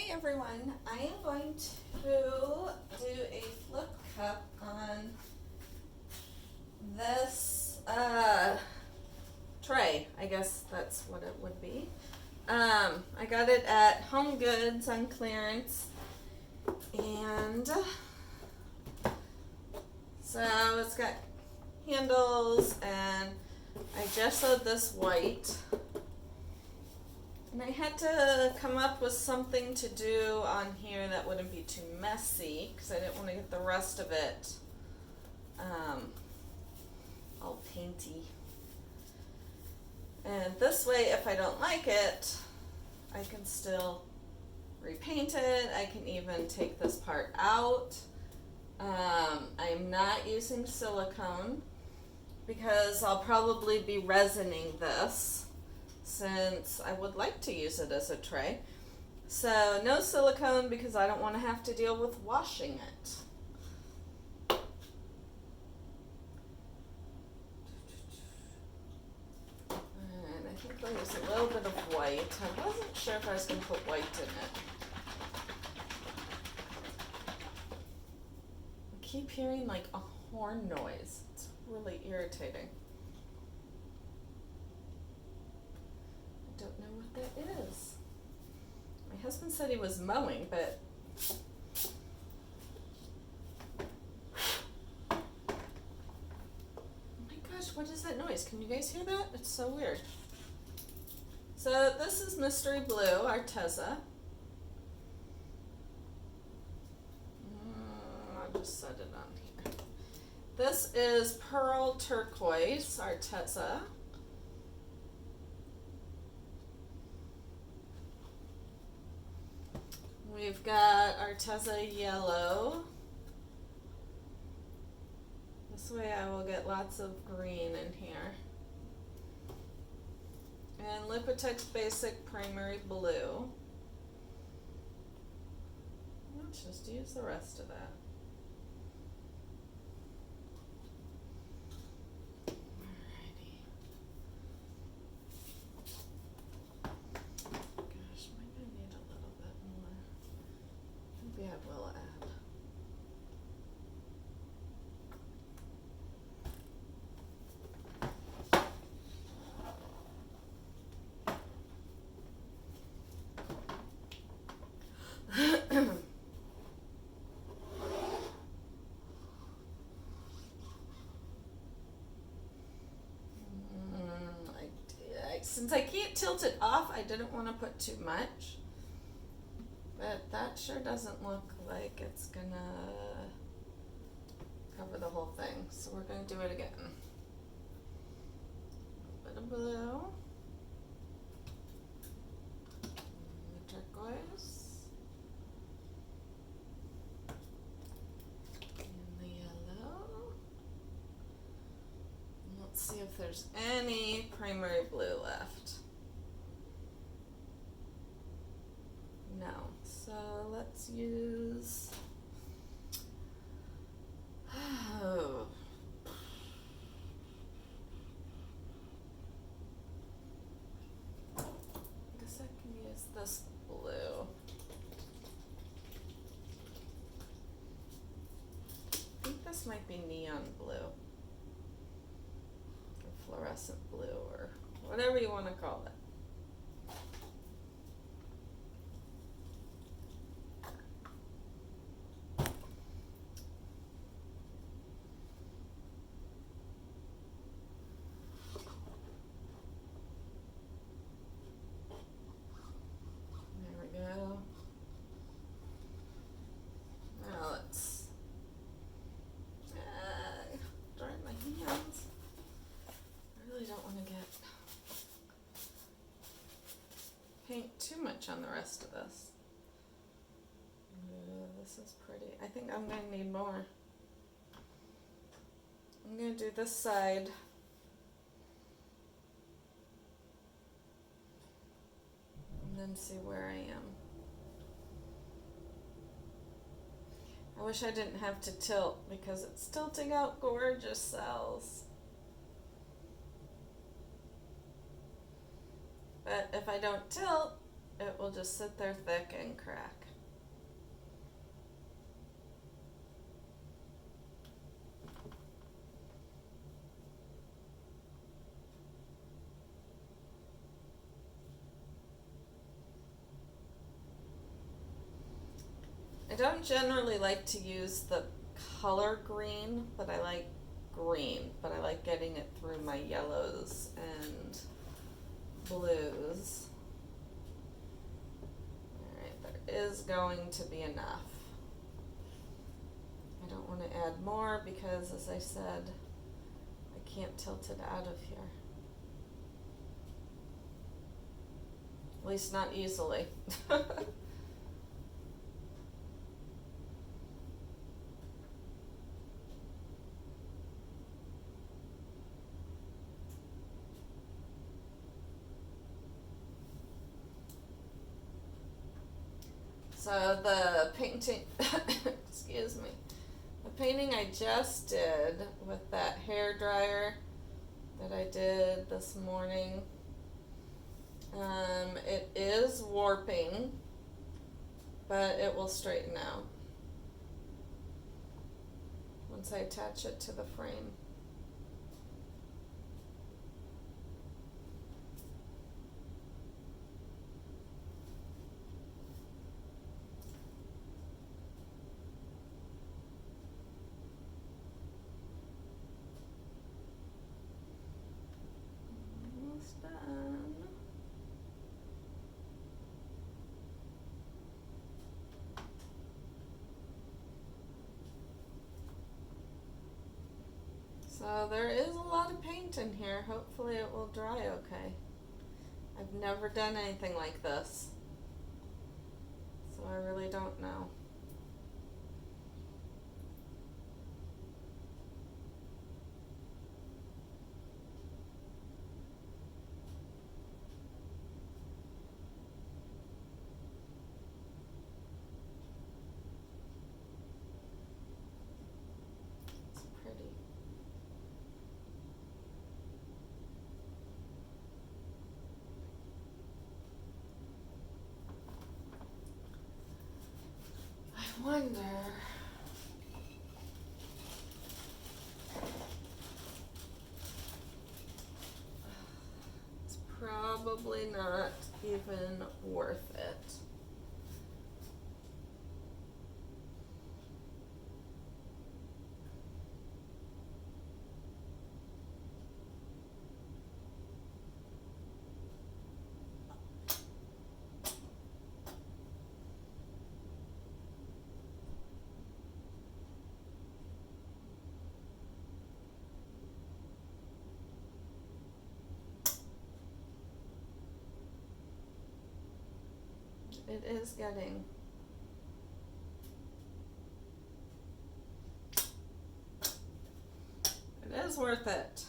Hi everyone, I am going to do a flip cup on this tray. I guess that's what it would be. I got it at Home Goods on clearance, and so it's got handles, and I gessoed this white. And I had to come up with something to do on here that wouldn't be too messy, because I didn't want to get the rest of it all painty. And this way, if I don't like it, I can still repaint it. I can even take this part out. I'm not using silicone because I'll probably be resining this, since I would like to use it as a tray. So no silicone because I don't want to have to deal with washing it. And I think I'll use a little bit of white. I wasn't sure if I was going to put white in it. I keep hearing like a horn noise. It's really irritating. Don't know what that is. My husband said he was mowing, but oh my gosh, what is that noise? Can you guys hear that? It's so weird. So this is Mystery Blue, Arteza. I'll just set it on here. This is Pearl Turquoise, Arteza. We've got Arteza Yellow. This way I will get lots of green in here. And Liquitex Basic Primary Blue. Let's just use the rest of that. Yeah, we'll add. Since I can't tilt it off, I didn't want to put too much. But that sure doesn't look like it's gonna cover the whole thing. So we're gonna do it again. A bit of blue. The turquoise. And the yellow. And let's see if there's any primary blue left. No. So let's use, oh, I guess I can use this blue. I think this might be neon blue, or fluorescent blue, or whatever you want to call it. Now let's dry my hands. I really don't want to get paint too much on the rest of this. This is pretty. I think I'm going to need more. I'm going to do this side. And then see where I am. I wish I didn't have to tilt because it's tilting out gorgeous cells. But if I don't tilt, it will just sit there thick and crack. I don't generally like to use the color green, but I like green, but I like getting it through my yellows and blues. Alright, there is going to be enough. I don't want to add more because, as I said, I can't tilt it out of here. At least not easily. So the painting, excuse me, the painting I just did with that hair dryer that I did this morning, it is warping, but it will straighten out once I attach it to the frame. Almost done. So there is a lot of paint in here. Hopefully it will dry okay. I've never done anything like this, so I really don't know. It's pretty. I wonder. It's probably not even worth it. It is getting. It is worth it.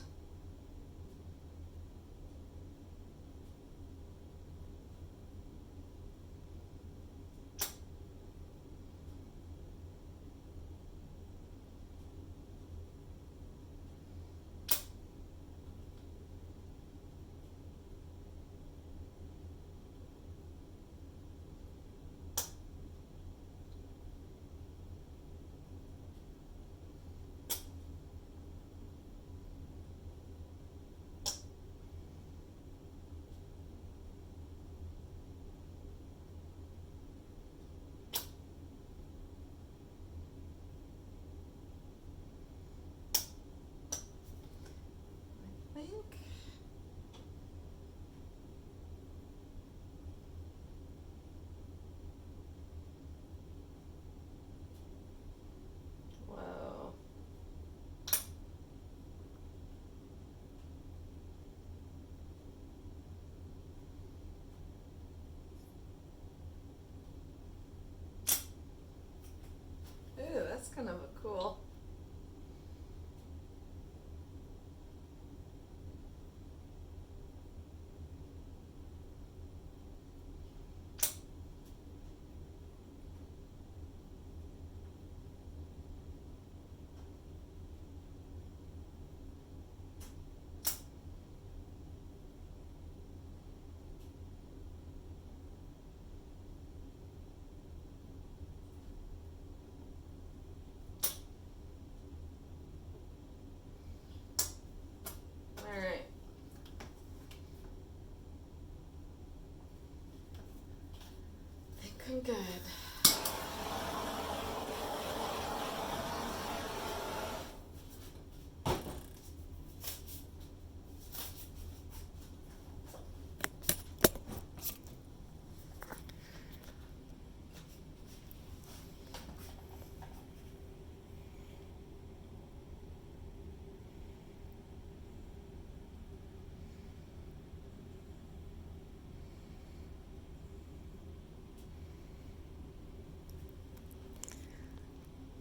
looking good.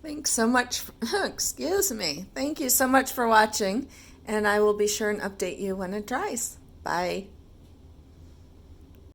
Thanks so much. Excuse me. Thank you so much for watching, and I will be sure and update you when it dries. Bye.